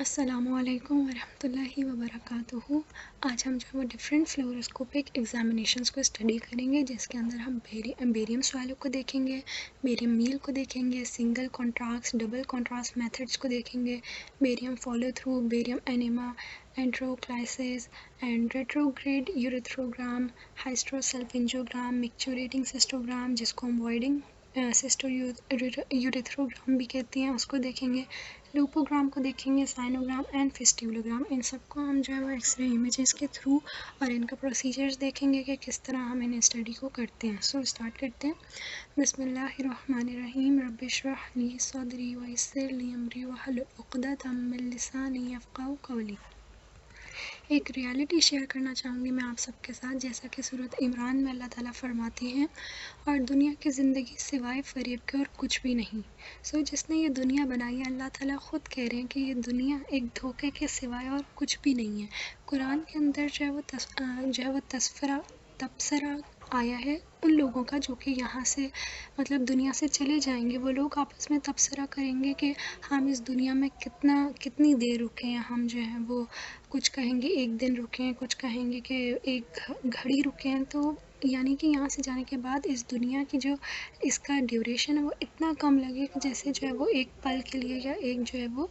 अस्सलामुअलैकुम वरहमतुल्लाहि वबरकातुहू। आज हम जो है वो डिफरेंट फ्लोरोस्कोपिक एग्जामिनेशंस को स्टडी करेंगे, जिसके अंदर हम बेरियम स्वालो को देखेंगे, बेरियम मील को देखेंगे, single contrast double contrast methods को देखेंगे, barium follow through, barium enema, enteroclysis and retrograde urethrogram, hysterosalpingogram, micturating cystogram जिसको हम वॉइडिंग सिस्टो यूरेथ्रोग्राम भी कहती हैं, उसको देखेंगे, लूपोग्राम को देखेंगे, साइनोग्राम एंड फिस्ट्यूलोग्राम। इन सबको हम जो है वो एक्सरे इमेजेस के थ्रू और इनका प्रोसीजर्स देखेंगे कि किस तरह हम इन स्टडी को करते हैं। सो स्टार्ट करते हैं। बिस्मिल्लाहिर्रहमानिर्रहीम। रब्बिश्रह ली सदरी वयस्सिर ली अमरी वहलुल उक़दतम मिन लिसानी यफ़क़हू क़ौली। एक रियलिटी शेयर करना चाहूँगी मैं आप सबके साथ, जैसा कि सूरत इमरान में अल्लाह ताला फरमाती हैं, और दुनिया की ज़िंदगी सिवाय फ़रेब के और कुछ भी नहीं। सो जिसने ये दुनिया बनाई है, अल्लाह ताला ख़ुद कह रहे हैं कि ये दुनिया एक धोखे के सिवाय और कुछ भी नहीं है। कुरान के अंदर जो है वो तबसरा आया है उन लोगों का जो कि यहाँ से मतलब दुनिया से चले जाएंगे। वो लोग आपस में तबसरा करेंगे कि हम इस दुनिया में कितनी देर रुके हैं। हम जो है वो कुछ कहेंगे एक दिन रुके हैं, कुछ कहेंगे कि एक घड़ी रुके हैं। तो यानी कि यहाँ से जाने के बाद इस दुनिया की जो इसका ड्यूरेशन है वो इतना कम लगे कि जैसे जो है वो एक पल के लिए या एक जो है वो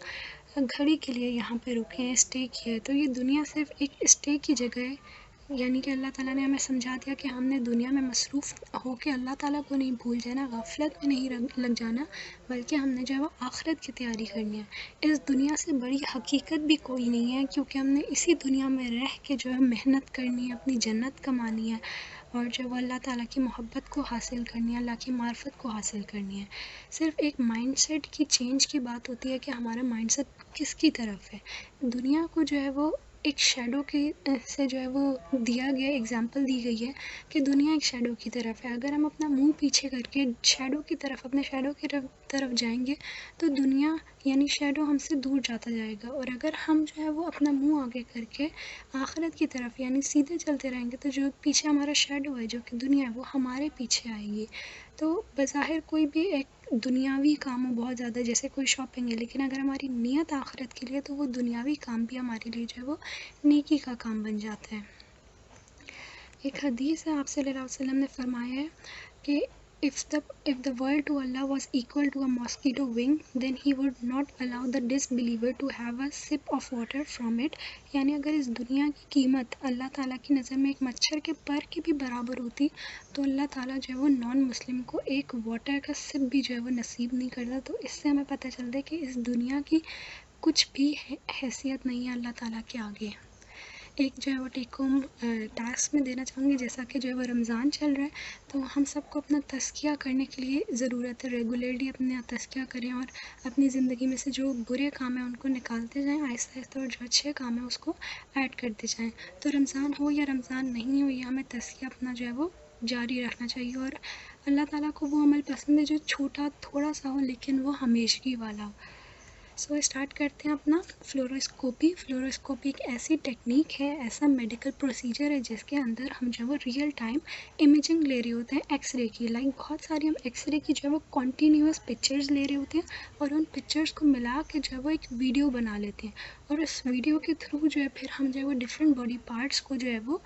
घड़ी के लिए यहाँ पे रुके हैं, स्टे किया है। तो ये दुनिया सिर्फ एक स्टे की जगह है। यानी कि अल्लाह ताला ने हमें समझा दिया कि हमने दुनिया में मसरूफ़ होकर अल्लाह ताला को नहीं भूल जाना, गफलत में नहीं लग जाना, बल्कि हमने जो है वो आखिरत की तैयारी करनी है। इस दुनिया से बड़ी हकीकत भी कोई नहीं है, क्योंकि हमने इसी दुनिया में रह के जो है मेहनत करनी है, अपनी जन्नत कमानी है, और जो वो अल्लाह ताला की मोहब्बत को हासिल करनी है, अल्लाह की मार्फत को हासिल करनी है। सिर्फ एक माइंडसेट की चेंज की बात होती है कि हमारा माइंडसेट किसकी तरफ है। दुनिया को जो है वो एक शैडो के से जो है वो दिया गया एग्जांपल दी गई है कि दुनिया एक शैडो की तरफ है। अगर हम अपना मुंह पीछे करके शैडो की तरफ, अपने शैडो की तरफ जाएंगे तो दुनिया यानी शैडो हमसे दूर जाता जाएगा। और अगर हम जो है वो अपना मुंह आगे करके आखिरत की तरफ यानी सीधे चलते रहेंगे तो जो पीछे हमारा शैडो है, जो कि दुनिया है, वो हमारे पीछे आएगी। तो बज़ाहिर कोई भी एक दुनियावी काम हो बहुत ज़्यादा, जैसे कोई शॉपिंग है, लेकिन अगर हमारी नीयत आखिरत के लिए, तो वो दुनियावी काम भी हमारे लिए जो है वो नेकी का काम बन जाता है। एक हदीस है, आप सल्लल्लाहु अलैहि वसल्लम ने फरमाया है कि if the world to Allah was equal to a mosquito wing, then he would not allow the disbeliever to have a sip of water from it। यानी अगर इस दुनिया की कीमत अल्लाह ताला की नज़र में एक मच्छर के पर की भी बराबर होती, तो अल्लाह ताला जो है वो नॉन मुस्लिम को एक वाटर का सिप भी जो है वो नसीब नहीं करता। तो इससे हमें पता चलता है कि इस दुनिया की कुछ भी हैसियत नहीं है अल्लाह ताला के आगे। एक जो है वो टेक होम टास्क में देना चाहूँगी, जैसा कि जो है वो रमज़ान चल रहा है, तो हम सबको अपना तज़किया करने के लिए ज़रूरत है। रेगुलरली अपना तज़किया करें और अपनी ज़िंदगी में से जो बुरे काम हैं उनको निकालते जाएं आहिस्ता आहिस्ता, और जो अच्छे काम हैं उसको ऐड करते जाएं। तो रमज़ान हो या रमज़ान नहीं हो, ये हमें तज़किया अपना जो है वो जारी रखना चाहिए। और अल्लाह ताला को वो अमल पसंद है जो छोटा थोड़ा सा हो, लेकिन वो हमेशगी वाला हो। सो स्टार्ट करते हैं अपना फ्लोरोस्कोपी। फ्लोरोस्कोपी एक ऐसी टेक्निक है, ऐसा मेडिकल प्रोसीजर है जिसके अंदर हम जो है वो रियल टाइम इमेजिंग ले रहे होते हैं एक्सरे की। बहुत सारी हम एक्सरे की जो है वो कॉन्टीन्यूस पिक्चर्स ले रहे होते हैं, और उन पिक्चर्स को मिला के जो है वो एक वीडियो बना लेते हैं। और उस वीडियो के थ्रू जो है फिर हम जो है वो डिफरेंट बॉडी पार्ट्स को जो है वो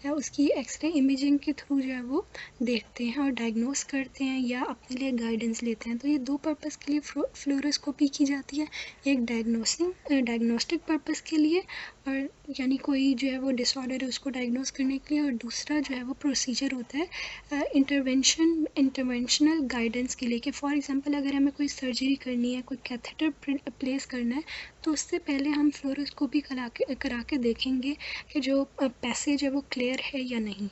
उसकी एक्सरे इमेजिंग के थ्रू जो है वो देखते हैं और डायग्नोस करते हैं या अपने लिए गाइडेंस लेते हैं। तो ये दो पर्पज़ के लिए फ्लोरोस्कोपी की जाती है। एक डायग्नोस्टिक पर्पज़ के लिए, और यानी कोई जो है वो डिसऑर्डर है उसको डायग्नोस करने के लिए, और दूसरा जो है वो प्रोसीजर होता है इंटरवेंशनल गाइडेंस के लिए। कि फॉर एग्जांपल अगर हमें कोई सर्जरी करनी है, कोई कैथेटर प्लेस करना है, तो उससे पहले हम फ्लोरोस्कोपी करा के देखेंगे कि जो पैसेज है वो क्लियर है या नहीं।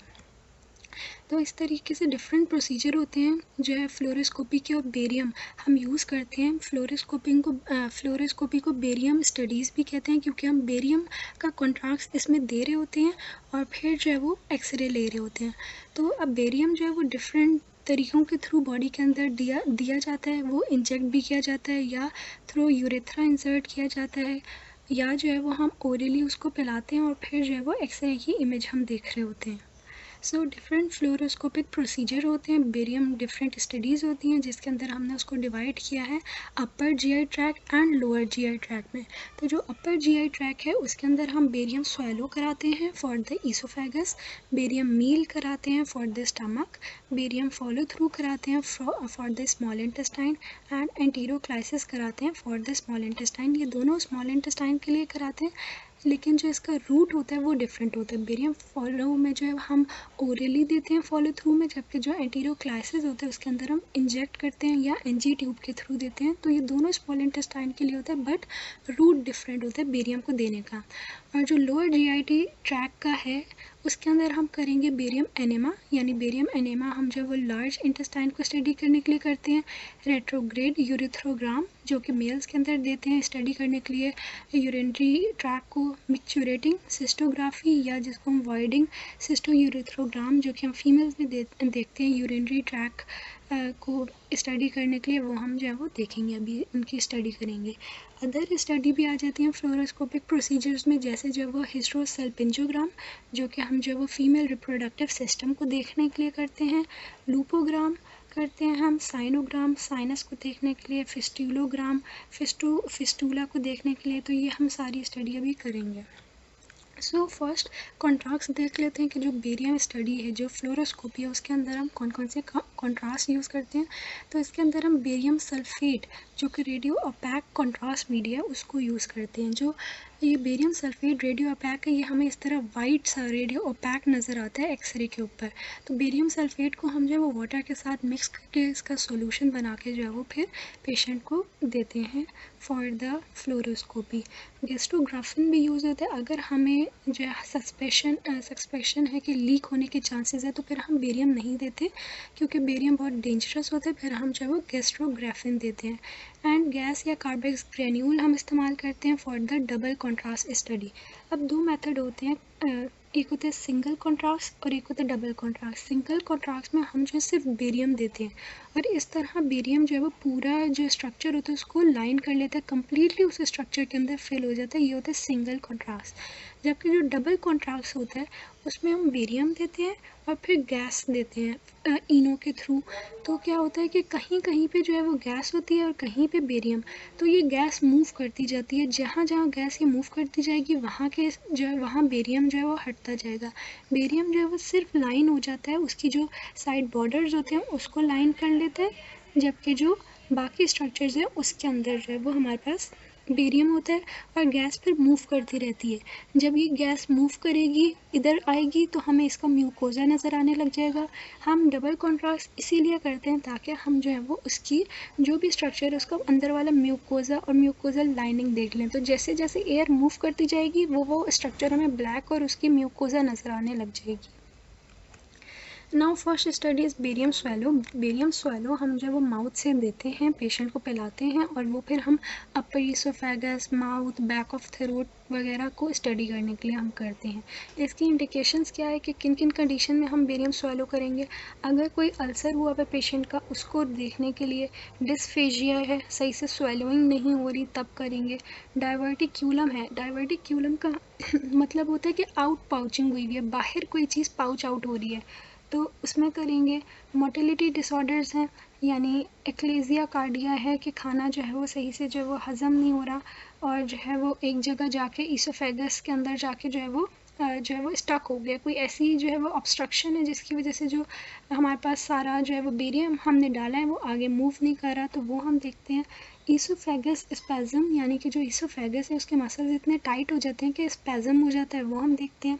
तो इस तरीके से डिफरेंट प्रोसीजर होते हैं जो है फ्लोरोस्कोपी के। और बेरियम हम यूज़ करते हैं फ्लोरोस्कोपी को बेरियम स्टडीज़ भी कहते हैं, क्योंकि हम बेरियम का कॉन्ट्रास्ट इसमें दे रहे होते हैं और फिर जो है वो एक्सरे ले रहे होते हैं। तो अब बेरियम जो है वो डिफरेंट तरीक़ों के थ्रू बॉडी के अंदर दिया जाता है। वो इंजेक्ट भी किया जाता है, या थ्रू यूरेथ्रा इंसर्ट किया जाता है, या जो है वो हम ओरली उसको पिलाते हैं, और फिर जो है वो एक्सरे की इमेज हम देख रहे होते हैं। सो डिफरेंट फ्लोरोस्कोपिक प्रोसीजर होते हैं, बेरियम डिफरेंट स्टडीज़ होती हैं जिसके अंदर हमने उसको डिवाइड किया है upper GI tract and lower GI tract में। तो जो अपर जीआई ट्रैक है उसके अंदर हम बेरियम स्वैलो कराते हैं for the oesophagus, barium meal कराते हैं for the stomach, barium follow through कराते हैं for the small intestine and enteroclysis कराते हैं फॉर द स्मॉल इंटेस्टाइन। ये दोनों स्मॉल इंटेस्टाइन के लिए कराते हैं, लेकिन जो इसका रूट होता है वो डिफरेंट होता है। बेरियम फॉलो में जो है हम ओरली देते हैं फॉलो थ्रू में, जबकि जो एंटीरोक्लाइसिस होता है उसके अंदर हम इंजेक्ट करते हैं या एनजी ट्यूब के थ्रू देते हैं। तो ये दोनों स्मॉल इंटेस्टाइन के लिए होता है, बट रूट डिफरेंट होता है बेरियम को देने का। और जो लोअर जीआईटी ट्रैक का है उसके अंदर हम करेंगे बेरियम एनेमा, यानी बेरियम एनेमा हम जो वो लार्ज इंटेस्टाइन को स्टडी करने के लिए करते हैं। रेट्रोग्रेड यूरिथ्रोग्राम जो कि मेल्स के अंदर देते हैं स्टडी करने के लिए यूरिनरी ट्रैक को। मिक्चुरेटिंग सिस्टोग्राफी या जिसको हम वॉइडिंग सिस्टो यूरिथ्रोग्राम जो कि हम फीमेल्स में देखते हैं यूरिनरी ट्रैक को स्टडी करने के लिए, वो हम जो है वो देखेंगे, अभी उनकी स्टडी करेंगे। अदर स्टडी भी आ जाती हैं फ्लोरोस्कोपिक प्रोसीजर्स में, जैसे जो वो हिस्ट्रोसेल्पिंजोग्राम जो कि हम जो वो फीमेल रिप्रोडक्टिव सिस्टम को देखने के लिए करते हैं। लूपोग्राम करते हैं हम, साइनोग्राम साइनस को देखने के लिए, फिस्टुलोग्राम फिस्टूला को देखने के लिए। तो ये हम सारी स्टडी अभी करेंगे। सो फर्स्ट कॉन्ट्रास्ट देख लेते हैं कि जो बेरियम स्टडी है, जो फ्लोरोस्कोपी है, उसके अंदर हम कौन कौन से कॉन्ट्रास्ट यूज़ करते हैं। तो इसके अंदर हम बेरियम सल्फेट जो कि रेडियो ओपैक कॉन्ट्रास्ट मीडिया है उसको यूज़ करते हैं। जो ये बेरियम सल्फेट रेडियो ओपैक है, ये हमें इस तरह वाइट सा रेडियो ओपैक नज़र आता है एक्सरे के ऊपर। तो बेरियम सल्फेट को हम जो है वो वाटर के साथ मिक्स करके इसका सोल्यूशन बना के जो है वो फिर पेशेंट को देते हैं फॉर द फ्लोरोस्कोपी। गेस्ट्रोग्राफिन भी यूज़ होता है अगर हमें जो है सस्पेक्शन है कि लीक होने के चांसेस है, तो फिर हम बेरियम नहीं देते क्योंकि बेरियम बहुत डेंजरस होता है, फिर हम जो है वो गेस्ट्रोग्राफिन देते हैं। एंड गैस या कार्बेक्स ग्रेन्यूल हम इस्तेमाल करते हैं for the double contrast study. अब दो मेथड होते हैं, एक होता है सिंगल कॉन्ट्रास्ट और एक होता है डबल कॉन्ट्रास्ट। सिंगल कॉन्ट्रास्ट में हम जो है सिर्फ बेरियम देते हैं और इस तरह बेरियम जो है वो पूरा जो स्ट्रक्चर होता है उसको लाइन कर लेता है, कम्प्लीटली उस स्ट्रक्चर के अंदर फिल हो जाता है। ये होता है सिंगल कॉन्ट्रास्ट। जबकि जो डबल कॉन्ट्रास्ट होता है उसमें हम बेरियम देते हैं और फिर गैस देते हैं इनो के थ्रू। तो क्या होता है कि कहीं कहीं पे जो है वो गैस होती है और कहीं पे बेरियम, तो ये गैस मूव करती जाती है। जहाँ जहाँ गैस ये मूव करती जाएगी वहाँ के जो है वहाँ बेरियम जो है वो हटता जाएगा। बेरियम जो है वो सिर्फ लाइन हो जाता है, उसकी जो साइड बॉर्डर्स होते हैं उसको लाइन कर लेते हैं, जबकि जो बाकी स्ट्रक्चर्स हैं उसके अंदर जो है वो हमारे पास बेरियम होता है और गैस फिर मूव करती रहती है। जब ये गैस मूव करेगी इधर आएगी तो हमें इसका म्यूकोजा नज़र आने लग जाएगा। हम डबल कॉन्ट्रास्ट इसीलिए करते हैं ताकि हम जो है वो उसकी जो भी स्ट्रक्चर है उसका अंदर वाला म्यूकोजा और म्यूकोजल लाइनिंग देख लें। तो जैसे जैसे एयर मूव करती जाएगी वो स्ट्रक्चर हमें ब्लैक और उसकी म्यूकोजा नज़र आने लग जाएगी। Now first study is barium swallow. Barium swallow हम जो वो माउथ से देते हैं, पेशेंट को पिलाते हैं और वो फिर हम upper oesophagus, mouth, back of throat वगैरह को स्टडी करने के लिए हम करते हैं। इसकी इंडिकेशंस क्या है कि किन किन कंडीशन में हम बेरियम स्वैलो करेंगे। अगर कोई अल्सर हुआ है पेशेंट का उसको देखने के लिए, डिस्फेजिया है, सही से स्वैलोइंग नहीं हो रही तब करेंगे। डायवर्टिक्यूलम है, डायवर्टिक्यूलम का मतलब होता है कि आउट पाउचिंग हुई है, बाहर कोई चीज़ पाउच आउट हो रही है तो उसमें करेंगे। मोटिलिटी डिसऑर्डर्स हैं, यानी एक्लेजिया कार्डिया है कि खाना जो है वो सही से जो है वो हज़म नहीं हो रहा और जो है वो एक जगह जाके ईसोफेगस के अंदर जाके जो है वो स्टक हो गया। कोई ऐसी जो है वो ऑब्स्ट्रक्शन है जिसकी वजह से जो हमारे पास सारा जो है वो बेरियम हमने डाला है वो आगे मूव नहीं कर रहा, तो वो हम देखते हैं। ईसोफेगस स्पैज़म, यानी कि जो ईसोफेगस है उसके मसल्स इतने टाइट हो जाते हैं कि स्पैज़म हो जाता है, वो हम देखते हैं।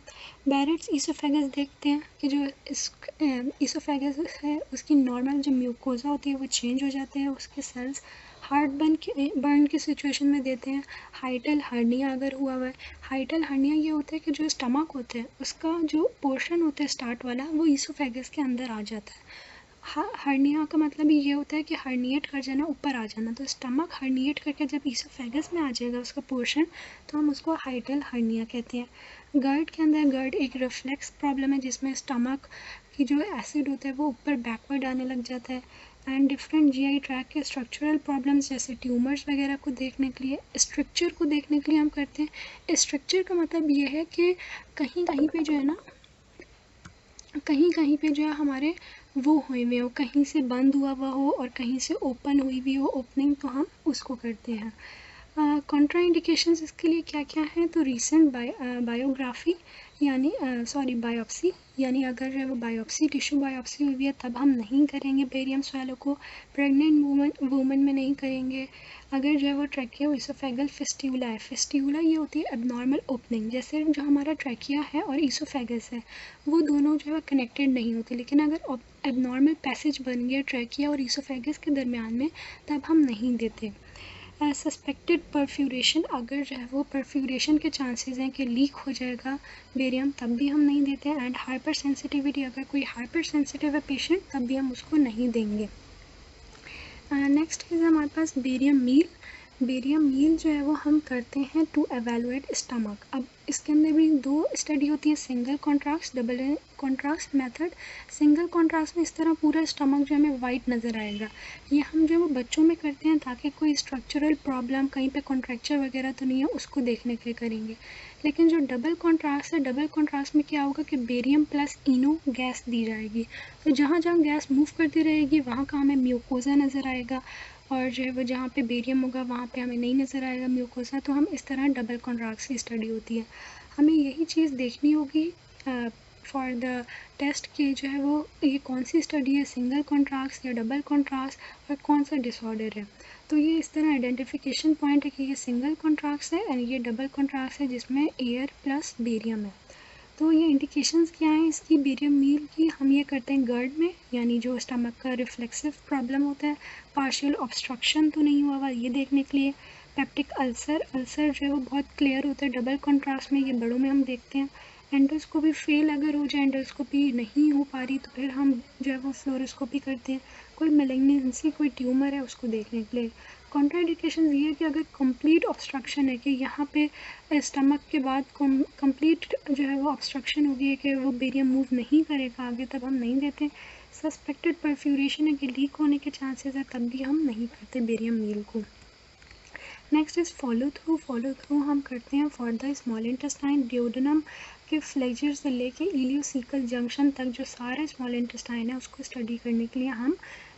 बैरेट्स ईसोफेगस देखते हैं कि जो ईसोफेगस है उसकी नॉर्मल जो म्यूकोजा होती है वो चेंज हो जाते हैं, उसके सेल्स। हार्ट बर्न की सिचुएशन में देते हैं। हाइटल हर्निया अगर हुआ है, हाइटल हर्निया ये होता है कि जो स्टमक होता है उसका जो पोर्शन होता है स्टार्ट वाला वो ईसोफेगस के अंदर आ जाता है। हर्निया का मतलब ये होता है कि हर्निएट कर जाना, ऊपर आ जाना। तो स्टमक हर्निएट करके जब ईसोफेगस में आ जाएगा उसका पोर्शन, तो हम उसको हाइटल हर्निया कहते हैं। गर्ड के अंदर, गर्ड एक रिफ्लेक्स प्रॉब्लम है जिसमें स्टमक की जो एसिड होता है वो ऊपर बैकवर्ड आने लग जाता है। एंड डिफरेंट जीआई ट्रैक के स्ट्रक्चरल प्रॉब्लम्स जैसे ट्यूमर्स वगैरह को देखने के लिए, स्ट्रक्चर को देखने के लिए हम करते हैं। स्ट्रक्चर का मतलब ये है कि कहीं कहीं पे जो है ना कहीं कहीं पे जो है हमारे वो हुए हुए हो, कहीं से बंद हुआ हुआ हो और कहीं से ओपन हुई हुई हो ओपनिंग, तो हम उसको करते हैं। कॉन्ट्रा इंडिकेशंस इसके लिए क्या क्या हैं, तो रीसेंट बायोग्राफी यानी बायोप्सी, यानी अगर जो है वो बायोप्सी टिश्यू बायोप्सी हुई है तब हम नहीं करेंगे बेरियम स्वैलो को, प्रेग्नेंट वूमन में नहीं करेंगे। अगर जो है वो ट्रैकियो इसोफेगल फिस्ट्यूला है, फिस्ट्यूला ये होती है एबनॉर्मल ओपनिंग, जैसे जो हमारा ट्रैकिया है और इसोफेगस है वो दोनों जो है कनेक्टेड नहीं होते, लेकिन अगर एबनॉर्मल पैसेज बन गया ट्रैकिया और इसोफेगस के दरमियान में तब हम नहीं देते। सस्पेक्टेड परफ्यूरेशन, अगर जो है वो परफ्यूरेशन के चांसेस हैं कि लीक हो जाएगा बेरियम तब भी हम नहीं देते हैं। एंड हाइपर सेंसिटिविटी, अगर कोई हाइपर सेंसिटिव है पेशेंट तब भी हम उसको नहीं देंगे। नेक्स्ट है हमारे पास बेरियम मील। बेरियम मील जो है वो हम करते हैं टू एवेलुएट स्टमक। अब इसके अंदर भी दो स्टडी होती है, single contrast, double contrast method. Single contrast में इस तरह पूरा स्टमक जो हमें वाइट नज़र आएगा, ये हम जो वो बच्चों में करते हैं ताकि कोई स्ट्रक्चरल प्रॉब्लम कहीं पे कॉन्ट्रैक्चर वगैरह तो नहीं है उसको देखने के लिए करेंगे। लेकिन जो डबल कॉन्ट्रास्ट है, डबल कॉन्ट्रास्ट में क्या होगा कि बेरियम प्लस इनो गैस दी जाएगी, तो जहाँ जहाँ गैस मूव करती रहेगी वहाँ का हमें म्यूकोजा नज़र आएगा, और जो है वो जहाँ पे बेरियम होगा वहाँ पे हमें नहीं नज़र आएगा म्यूकोसा। तो हम इस तरह डबल कॉन्ट्रास्ट की स्टडी होती है, हमें यही चीज़ देखनी होगी फॉर द टेस्ट की जो है वो ये कौन सी स्टडी है, सिंगल कॉन्ट्रास्ट या डबल कॉन्ट्रास्ट और कौन सा डिसऑर्डर है। तो ये इस तरह आइडेंटिफिकेशन पॉइंट है कि ये सिंगल कॉन्ट्रास्ट है एंड ये डबल कॉन्ट्रास्ट है जिसमें एयर प्लस बेरियम है। तो ये इंडिकेशंस क्या हैं इसकी बेरियम मील की, हम ये करते हैं गर्ड में, यानी जो स्टमक का रिफ्लेक्सिव प्रॉब्लम होता है, पार्शियल ऑब्स्ट्रक्शन तो नहीं हुआ हुआ ये देखने के लिए। पेप्टिक अल्सर, अल्सर जो है वो बहुत क्लियर होता है डबल कॉन्ट्रास्ट में, ये बड़ों में हम देखते हैं। एंडोस्कोपी फेल अगर हो जाए, एंडोस्कोपी नहीं हो पा रही तो फिर हम जो है वो फ्लोरोस्कोपी करते हैं, कोई मेलिग्नेंसी कोई ट्यूमर है उसको देखने के लिए। कॉन्ट्राइंडिकेशन ये है कि अगर कंप्लीट ऑब्स्ट्रक्शन है कि यहाँ पे स्टमक के बाद कंप्लीट जो है वो ऑब्स्ट्रक्शन हो गई है कि वो बेरियम मूव नहीं करेगा आगे, तब हम नहीं देते। सस्पेक्टेड परफ्यूरेशन है कि लीक होने के चांसेस है तब भी हम नहीं करते बेरियम मील को। Next is follow through. Follow through हम करते हैं for the small intestine, duodenum के फ्लेजर से लेके इलियोसिकल जंक्शन तक जो सारा स्मॉल इंटेस्टाइन है उसको स्टडी करने के लिए हम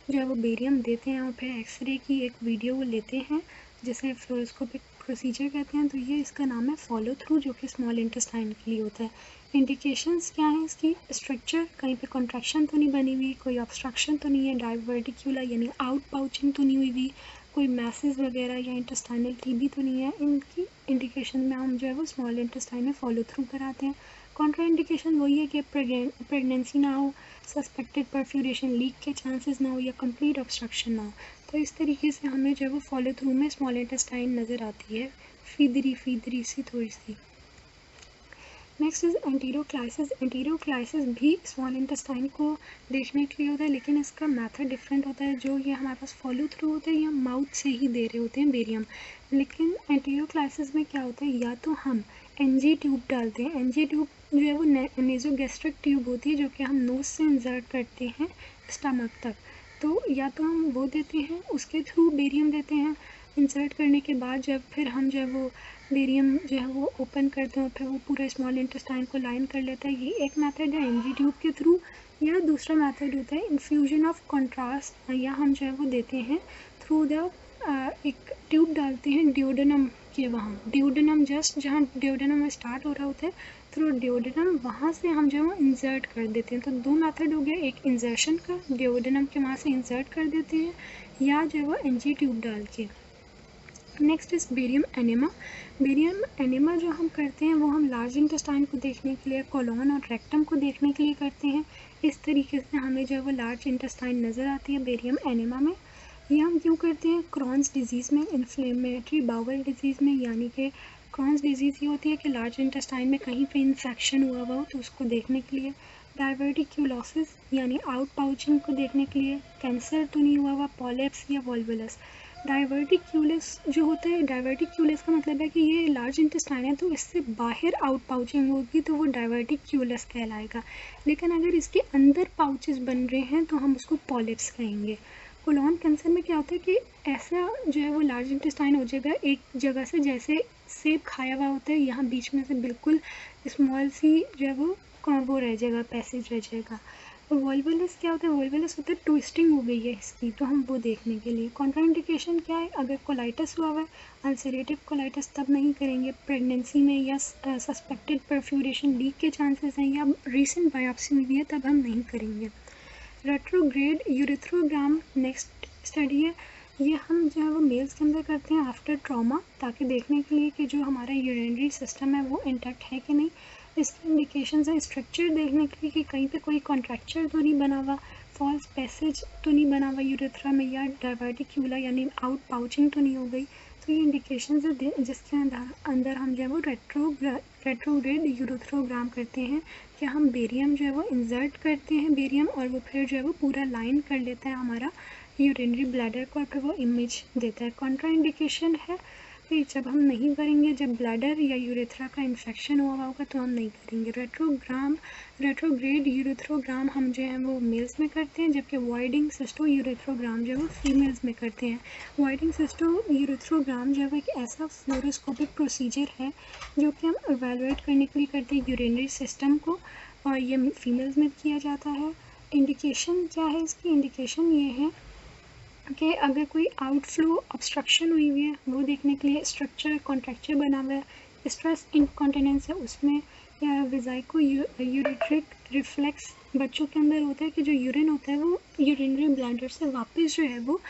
जो है वो बेरियम देते हैं और फिर एक्सरे की एक वीडियो लेते हैं जिसे फ्लोरोस्कोपिक प्रोसीजर कहते हैं। तो ये इसका नाम है फॉलो थ्रू, जो कि स्मॉल इंटेस्टाइन के लिए होता है। इंडिकेशंस क्या है इसकी, स्ट्रक्चर, कहीं पे कॉन्ट्रैक्शन तो नहीं बनी हुई, कोई ऑब्स्ट्रक्शन तो नहीं है, डाइवर्टिक्यूला यानी आउट पाउचिंग तो नहीं हुई हुई, कोई मैसेज वगैरह या इंटेस्टाइनल टीबी तो नहीं है। इनकी इंडिकेशन में हम जो है वो स्मॉल इंटेस्टाइन में फॉलो थ्रू कराते हैं। कॉन्ट्रा इंडिकेशन वही है कि प्रेगनेंसी ना हो, सस्पेक्टेड परफ्यूरेशन लीक के चांसेस ना हो या कंप्लीट ऑब्स्ट्रक्शन ना हो। तो इस तरीके से हमें जो है वो फॉलो थ्रू में स्मॉल इंटेस्टाइन नज़र आती है, फीदरी सी थोड़ी सी। Next is एंटीरोक्लाइसिस। एंटीरोक्लाइसिस भी स्मॉल इंटेस्टाइन को देखने के लिए होता है, लेकिन इसका मेथड डिफरेंट होता है। जो ये हमारे पास फॉलो थ्रू होता है या माउथ से ही दे रहे होते हैं बेरियम, लेकिन एंटीरोक्लाइसिस में क्या होता है, या तो हम एनजी ट्यूब डालते हैं, एनजी ट्यूब जो है वो नेजोगैस्ट्रिक ट्यूब होती है जो कि हम नोज से इंसर्ट करते हैं स्टमक तक, तो या तो हम वो देते हैं, उसके थ्रू बेरियम देते हैं। इंसर्ट करने के बाद जब फिर हम जो है वो बेरियम जो है वो ओपन करते हैं फिर वो पूरा स्मॉल इंटेस्टाइन को लाइन कर लेता है, ये एक मेथड है एनजी ट्यूब के थ्रू। या दूसरा मेथड होता है इन्फ्यूजन ऑफ कॉन्ट्रास्ट, या हम जो है वो देते हैं थ्रू द एक ट्यूब डालते हैं ड्यूडेनम के, वहाँ ड्यूडेनम जस्ट जहाँ ड्यूडेनम स्टार्ट हो रहा होता है थ्रू ड्यूडेनम वहाँ से हम जो है वो इंसर्ट कर देते हैं। तो दो मेथड हो गया, एक इंसर्शन का ड्यूडेनम के वहाँ से इंसर्ट कर देते हैं, या जो है वो एनजी ट्यूब डाल के। Next is barium enema. Barium enema जो हम करते हैं वो हम लार्ज इंटेस्टाइन को देखने के लिए, कोलोन और रेक्टम को देखने के लिए करते हैं। इस तरीके से हमें जो है वो लार्ज इंटेस्टाइन नज़र आती है बेरियम एनेमा में। ये हम क्यों करते हैं, क्रॉन्स डिजीज़ में, इन्फ्लेमेटरी बाउल डिजीज़ में, यानी कि क्रॉन्स डिजीज़ ये होती है कि लार्ज इंटेस्टाइन में कहीं पे इन्फेक्शन हुआ हो तो उसको देखने के लिए, डाइवर्टिक्यूलोसिस यानी आउट पाउचिंग को देखने के लिए, कैंसर तो नहीं हुआ हुआ, पॉलिप्स या वॉल्वुलस। डाइवर्टिक्यूलस जो होता है, डाइवर्टिक्यूलस का मतलब है कि ये लार्ज इंटेस्टाइन है तो इससे बाहर आउट पाउचिंग होगी तो वो डाइवर्टिक्यूलस कहलाएगा, लेकिन अगर इसके अंदर पाउचेस बन रहे हैं तो हम उसको पॉलिप्स कहेंगे। कोलोन कैंसर में क्या होता है कि ऐसा जो है वो लार्ज इंटेस्टाइन हो जाएगा एक जगह से, जैसे सेब खाया हुआ होता है, यहाँ बीच में से बिल्कुल स्मॉल सी जो है वो वो रह जाएगा, पैसेज रह जाएगा। वोल्वुलस क्या होता है? वोल्वुलस होता है ट्विस्टिंग हो गई है इसकी, तो हम वो देखने के लिए। कॉन्ट्राइंडिकेशन क्या है? अगर कोलाइटिस हुआ हुआ है, अल्सरेटिव कोलाइटिस, तब नहीं करेंगे। प्रेगनेंसी में या सस्पेक्टेड परफ्यूरेशन लीक के चांसेस हैं या रिसेंट बायोप्सी हुई है, तब हम नहीं करेंगे। रेट्रोग्रेड यूरेथ्रोग्राम नेक्स्ट स्टडी है। ये हम जो है वो मेल्स के अंदर करते हैं आफ्टर ट्रॉमा, ताकि देखने के लिए कि जो हमारा यूरिनरी सिस्टम है वो इंटैक्ट है कि नहीं। इसकी इंडिकेशंस है स्ट्रक्चर देखने के लिए कि कहीं पे कोई कॉन्ट्रैक्चर तो नहीं बना हुआ, फॉल्स पैसेज तो नहीं बना हुआ यूरेथ्रा में, या डायवर्टिक्यूला यानी आउट पाउचिंग तो नहीं हो गई। तो ये इंडिकेशंस है जिसके अंदर हम जो है वो रेट्रोग्रेड यूरेथ्रोग्राम करते हैं कि हम बेरियम जो है वो इंसर्ट करते हैं बेरियम, और वो फिर जो है वो पूरा लाइन कर लेता है हमारा यूरिनरी ब्लैडर को, और फिर वो इमेज देता है। कॉन्ट्राइंडिकेशन है कि जब हम नहीं करेंगे, जब ब्लैडर या यूरेथ्रा का इन्फेक्शन हुआ होगा तो हम नहीं करेंगे। रेट्रोग्रेड यूरेथ्रोग्राम हम जो है वो मेल्स में करते हैं, जबकि वॉइडिंग सिस्टो यूरेथ्रोग्राम जो है वो फीमेल्स में करते हैं। वॉइडिंग सिस्टो यूरेथ्रोग्राम जो है एक ऐसा फ्लोरोस्कोपिक प्रोसीजर है जो कि हम एवेलुएट करने के लिए करते हैं यूरिनरी सिस्टम को, और ये फीमेल्स में किया जाता है। इंडिकेशन क्या है इसकी? इंडिकेशन ये है कि अगर कोई आउटफ्लो ऑब्स्ट्रक्शन हुई हुई है वो देखने के लिए, स्ट्रक्चर कॉन्ट्रैक्चर बना हुआ है, स्ट्रेस इनकॉन्टिनेंस है उसमें, या विजाइको यूरिट्रिक रिफ्लेक्स बच्चों के अंदर होता है कि जो यूरिन होता है वो यूरिनरी ब्लैडर से वापस जो है वो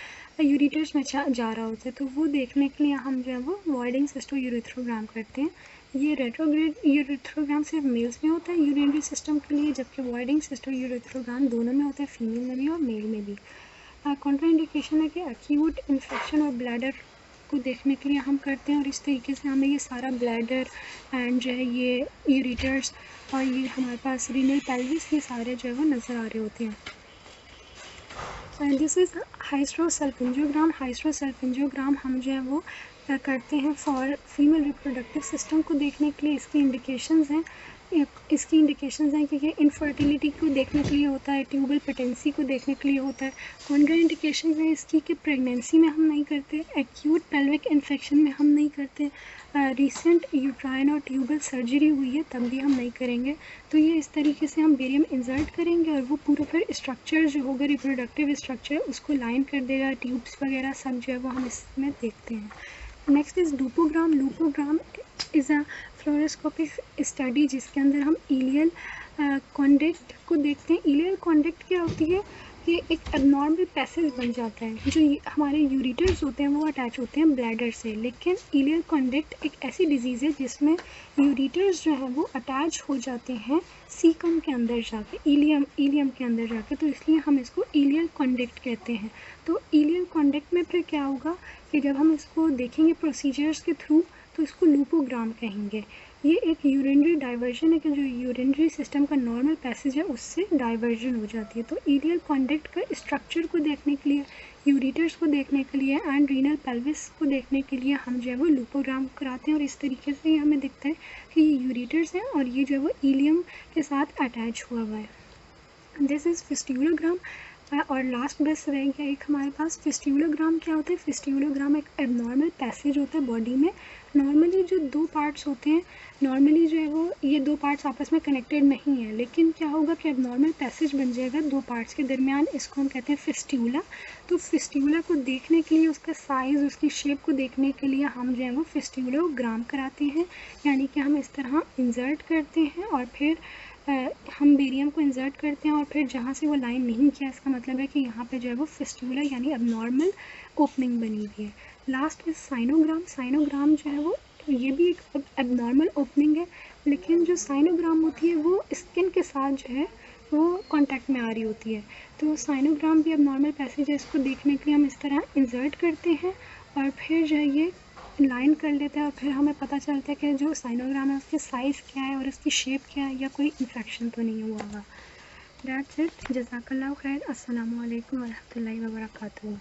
यूरिटर्स में जा रहा होता है, तो वो देखने के लिए हम जो है वो वॉइडिंग सिस्टो यूरेथ्रोग्राम करते हैं। ये रेट्रोग्रेड यूरेथ्रोग्राम सिर्फ मेल्स में होता है यूरिनरी सिस्टम के लिए, जबकि वॉइडिंग सिस्टो यूरेथ्रोग्राम दोनों में होता है, फीमेल में भी और मेल में भी। कॉन्ट्राइंडिकेशन है कि एक्यूट इन्फेक्शन और ब्लैडर को देखने के लिए हम करते हैं, और इस तरीके से हमें ये सारा ब्लैडर एंड जो है ये यूरिटर्स और ये हमारे पास रीनल पेल्विस, ये सारे जो है वो नज़र आ रहे होते हैं। This is हाइस्ट्रोसल्फिंजियोग्राम। हाइस्ट्रोसल्फिंजियोग्राम हम जो है वो करते हैं फॉर फीमेल रिप्रोडक्टिव सिस्टम को देखने के लिए। इसकी इंडिकेशंस हैं कि ये इनफर्टिलिटी को देखने के लिए होता है, ट्यूबल पेटेंसी को देखने के लिए होता है। कॉन्ट्रा इंडिकेशन है इसकी कि प्रेगनेंसी में हम नहीं करते, एक्यूट पेल्विक इन्फेक्शन में हम नहीं करते, रिसेंट यूट्राइन और ट्यूबल सर्जरी हुई है तब भी हम नहीं करेंगे। तो ये इस तरीके से हम बेरियम इंसर्ट करेंगे और वो पूरा फिर स्ट्रक्चर जो होगा रिप्रोडक्टिव स्ट्रक्चर उसको लाइन कर देगा, ट्यूब्स वगैरह सब जो है वो हम इसमें देखते हैं। Next is loopogram. Loopogram is a fluoroscopic study जिसके अंदर हम इलियल कॉन्डक्ट को देखते हैं। इलियल कॉन्डक्ट क्या होती है कि एक एबनॉर्मल पैसेज बन जाता है, जो हमारे यूरिटर्स होते हैं वो अटैच होते हैं ब्लैडर से, लेकिन इलियल कॉन्डक्ट एक ऐसी डिजीज़ है जिसमें यूरिटर्स जो है वो अटैच हो जाते हैं सीकम के अंदर जाके, इलियम के अंदर जाके, तो इसलिए हम इसको इलियल कॉन्डक्ट कहते हैं। तो इलियल कॉन्डक्ट में फिर क्या होगा कि जब हम इसको देखेंगे प्रोसीजर्स के थ्रू तो इसको लूपोग्राम कहेंगे। ये एक यूरिनरी डाइवर्जन है कि जो यूरिनरी सिस्टम का नॉर्मल पैसेज है उससे डाइवर्जन हो जाती है। तो इलियल कॉन्डक्ट का स्ट्रक्चर को देखने के लिए, यूरिटर्स को देखने के लिए एंड रीनल पेल्विस को देखने के लिए हम जो है वो लूपोग्राम कराते हैं, और इस तरीके से हमें दिखता है कि ये यूरिटर्स हैं और ये जो है वो इलियम के साथ अटैच हुआ हुआ है। This is fistulogram. और लास्ट बस रह गया एक हमारे पास फिस्ट्यूलोग्राम। क्या होता है? फिस्ट्यूलोग्राम एक एबनॉर्मल पैसेज होता है बॉडी में। नॉर्मली जो दो पार्ट्स होते हैं, नॉर्मली जो है वो ये दो पार्ट्स आपस में कनेक्टेड नहीं है, लेकिन क्या होगा कि एबनॉर्मल पैसेज बन जाएगा दो पार्ट्स के दरमियान, इसको हम कहते हैं फिस्ट्यूला। तो फिस्ट्यूला को देखने के लिए, उसका साइज़, उसकी शेप को देखने के लिए हम जो है वो फिस्ट्यूलोग्राम कराते हैं, यानी कि हम इस तरह इंसर्ट करते हैं और फिर हम बेरियम को इंसर्ट करते हैं, और फिर जहाँ से वो लाइन नहीं किया इसका मतलब है कि यहाँ पे जो है वो फिस्ट्यूला यानी एबनॉर्मल ओपनिंग बनी हुई है। Last is sinogram. साइनोग्राम जो है वो ये भी एक एबनॉर्मल ओपनिंग है, लेकिन जो साइनोग्राम होती है वो स्किन के साथ जो है वो कांटेक्ट में आ रही होती है। तो साइनोग्राम भी एबनॉर्मल पैसेज है, इसको देखने के लिए हम इस तरह इंसर्ट करते हैं और फिर जो है ये लाइन कर लेता है, और फिर हमें पता चलता है कि जो साइनोग्राम है उसके साइज़ क्या है और उसकी शेप क्या है, या कोई इन्फेक्शन तो नहीं हुआ होगा। That's it. जज़ाकल्लाह खैर। अस्सलामु अलैकुम वरहमतुल्लाहि वबरकातुहू।